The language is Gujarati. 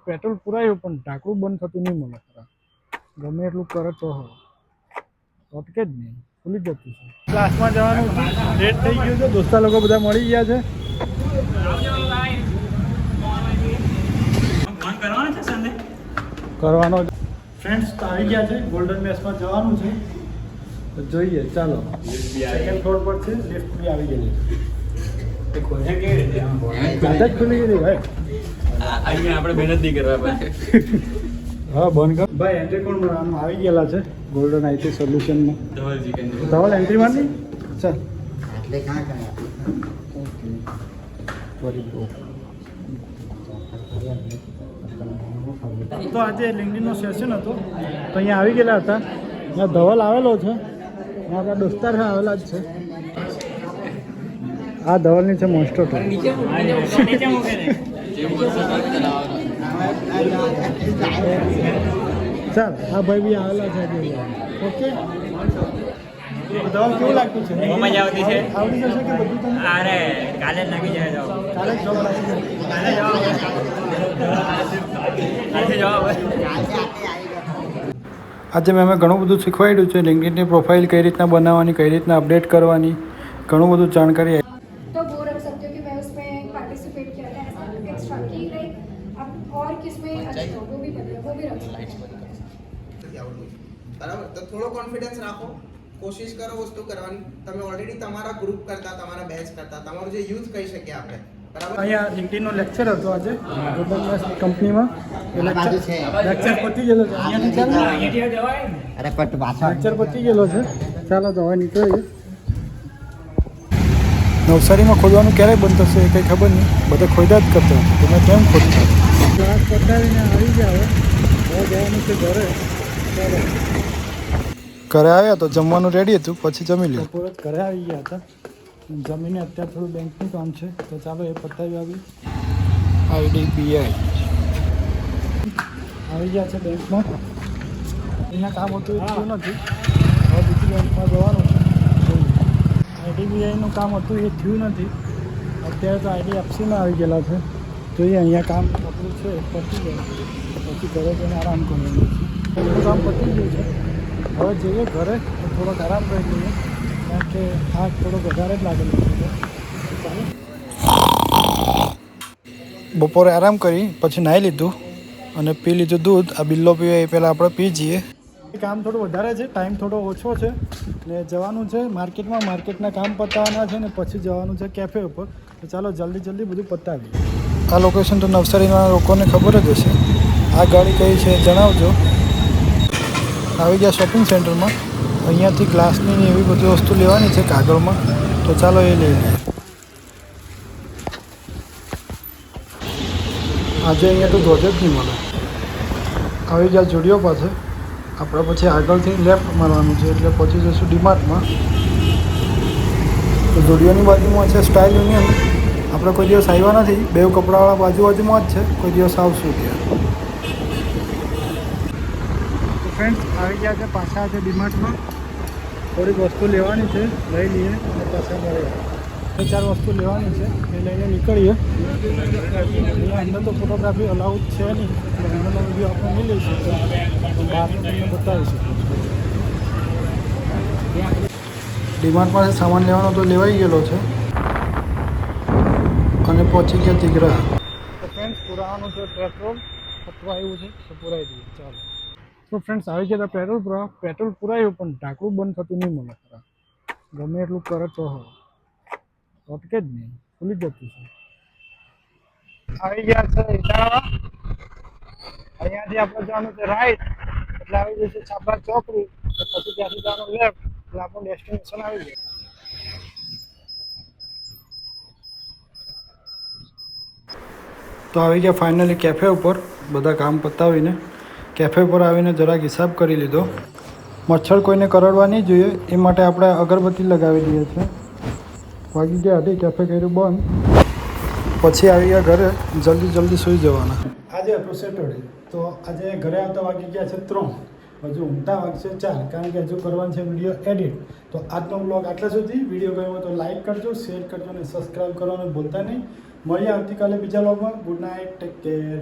પેટ્રોલ પુરાયું પણ ઢાંકણું બંધ થતું નહીં મળે ખરા. ગમે એટલું કરે તો અટકે જ નહીં, ખુલી જતું છે. ક્લાસમાં જવાનું લેટ થઈ ગયું છે, દોસ્તા લોકો બધા મળી ગયા છે. કરવાનો ફ્રેન્ડ્સ તો આવી ગયા છે, ગોલ્ડન મેસમાં જવાનું છે તો જોઈએ. ચાલો, સેકન્ડ ફ્લોર પર છે, લિફ્ટ બી આવી ગયેલી છે. ખુલી ગયેલી ભાઈ, અહીંયા આપણે મહેનત નહીં કરવા પડે. હા બંધ કર ભાઈ. એન્ટ્રી કોણ આમ આવી ગયેલા છે ગોલ્ડન આઈટી સોલ્યુશનમાં. ધવલ એન્ટ્રી મારની ચાલ એટલે ક્યાં ગયા તો આજે લિંકડિનનો સેશન હતો તો અહીંયા આવી ગયેલા હતા. ત્યાં ધવલ આવેલો છે, ત્યાં આપણા દોસ્તાર આવેલા જ છે. આ ધવલની છે મોસ્ટર ચાલ હા ભાઈ બી આવેલા છે. ઓકે ધવલ કેવું લાગતું છે? મજા આવતી છે. આવડી જશે કે બધું તમને? અરે કાલે જ લાગી જાય. કાલે જ જોબ લાગી જાય. આજે મેં ઘણું બધું શીખવાડ્યું છે. લિંક્ડઇનની પ્રોફાઇલ કઈ રીતના બનાવવાની, કઈ રીતના અપડેટ કરવાની, ઘણું બધું જાણકારી. तो वो रख सकते हो कि मैं उसमें पार्टिसिपेट किया था ऐसा एक्स्ट्रा की लाइक अब और किसमें अच्छा हो वो भी बदला वो भी रख सकते हो बराबर. तो થોડો કોન્ફિડન્સ રાખો, કોશિશ કરો વસ્તુ કરવાની. તમે ઓલરેડી તમારા ગ્રુપ કરતા, તમારા બેચ કરતા, તમારું જે યુથ કહી શકીએ આપણે. બરાબર. અહીંયા લિંક્ડઇનનો લેક્ચર હતો આજે ગ્લોબલ મેસ કંપનીમાં. લેક્ચર પતી ગયેલો છે. અહીંયાથી અરે પટ પાછા લેક્ચર પતી ગયેલો છે. ચાલો તો હવે નીકળીએ. નવસારીમાં ખોદવાનું ક્યારે બંધ થશે એ કંઈ ખબર નહીં. બધા ખોદા જ કરતા હતા. તમે કેમ ખોદતા? ક્લાસ પતાવીને આવી ગયા. હવે જવાનું છે ઘરે. ચાલો ઘરે આવ્યા તો જમવાનું રેડી હતું, પછી જમી લીધું. બપોરે ઘરે આવી ગયા હતા, જમીને અત્યારે થોડું બેંકનું કામ છે તો ચાલો એ પતાવી આવી. IDBI આવી ગયા છે બેંકમાં. અહીંયા કામ હતું એ થયું નથી, હવે બીજી બેંકમાં જવાનું છે. IDBIનું કામ હતું એ થયું નથી. અત્યારે તો IDFCમાં આવી ગયેલા છે. જોઈએ અહીંયા કામ આપણું છે પતી જાય પછી ઘરે જઈને આરામ કરવાનું છે. એનું કામ પતી ગયું છે. હવે જઈએ ઘરે તો થોડોક આરામ કરી લઈએ, કારણ કે થાક થોડોક વધારે જ લાગેલો છે. બપોરે આરામ કરી પછી નાહી લીધું અને પી લીધું દૂધ. આ બિલ્લો પીવે એ પહેલાં આપણે પી જઈએ. કામ થોડું વધારે છે, ટાઈમ થોડો ઓછો છે ને જવાનું છે માર્કેટમાં. માર્કેટના કામ પતાવવાના છે ને પછી જવાનું છે કેફે ઉપર. તો ચાલો જલ્દી બધું પતાવીએ. આ લોકેશન તો નવસારીના લોકોને ખબર જ હશે. આ ગાડી કઈ છે જણાવજો. આવી ગયા શોપિંગ સેન્ટરમાં. અહીંયાથી ગ્લાસની ને એવી બધી વસ્તુ લેવાની છે કાગળમાં, તો ચાલો એ લઈ લઈએ. આજે અહીંયા તો ધોધ જ નહીં મળે. આવી ગયા જુડિયો પાસે. આપણે પછી આગળથી લેફ્ટ મારવાનું છે એટલે પહોંચી જઈશું ડીમાર્ટમાં. તો જુડિયોની બાજુમાં છે સ્ટાઇલ યુનિયન. આપણે કોઈ દિવસ આવ્યા નથી. બે કપડાવાળા બાજુમાં જ છે, કોઈ દિવસ આવશું ત્યાં. તો ફ્રેન્ડ્સ આવી ગયા છે પાછા છે ડીમાર્ટમાં. થોડીક વસ્તુ લેવાની છે, લઈ લઈએ અને પાછા મળીએ. 4 વસ્તુ લેવાની છે એ લઈને નીકળીએ. અહીંયા અંદર તો ફોટોગ્રાફી અલાઉડ છે નહીં, એટલે અંદરનો વિડીયો આપણે નહીં લઈ શકીએ, પણ બહારનું તમને બતાવી શકીએ. ડીમાર્ટમાંથી સામાન લેવાનો તો લેવાઈ ગયેલો છે અને પહોંચી ગયા તીઘરા. તો ફ્રેન્ડ્સ પુરાવાનું છે પેટ્રોલ, અથવા આવ્યું છે તો પુરાઈ દઈએ. ચાલો તો ફ્રેન્ડ્સ આવી ગયા હતા પેટ્રોલ પુરાવા. પેટ્રોલ પુરાયું પણ ઢાંકણું બંધ થતું નહીં મળે ખરા. ગમે એટલું કરે તો અટકે જ નહીં, ખુલી જતું છે. આવી ગયા છે ઇટાળા. અહીંયાથી આપણે જવાનું છે રાઈટ એટલે આવી જશે છાપરા ચોકડી. પછી ત્યાંથી જવાનું લેફ્ટ એટલે આપણું ડેસ્ટિનેશન આવી જાય. તો આવી ગયા ફાઇનલી કેફે ઉપર. બધા કામ પતાવીને કેફે પર આવીને જરાક હિસાબ કરી લીધો. મચ્છર કોઈને કરડવા નહીં જોઈએ એ માટે આપણે અગરબત્તી લગાવી દઈએ છીએ. વાગી ગયા હતી, કેફે કર્યું બંધ. પછી આવી ગયા ઘરે, જલ્દી સૂઈ જવાના. આજે હતું સેટરડે તો આજે ઘરે આવતા વાગી ગયા છે 3. હજુ ઊંઘતા વાગશે 4, કારણ કે હજુ કરવાનું છે વિડીયો એડિટ. તો આજનો બ્લોગ આટલા સુધી. વિડીયો ગમ્યો હોય તો લાઇક કરજો, શેર કરજો અને સબસ્ક્રાઈબ કરવાનું ભૂલતા નહીં. મળીએ આવતીકાલે બીજા બ્લોગમાં. Good night, take care.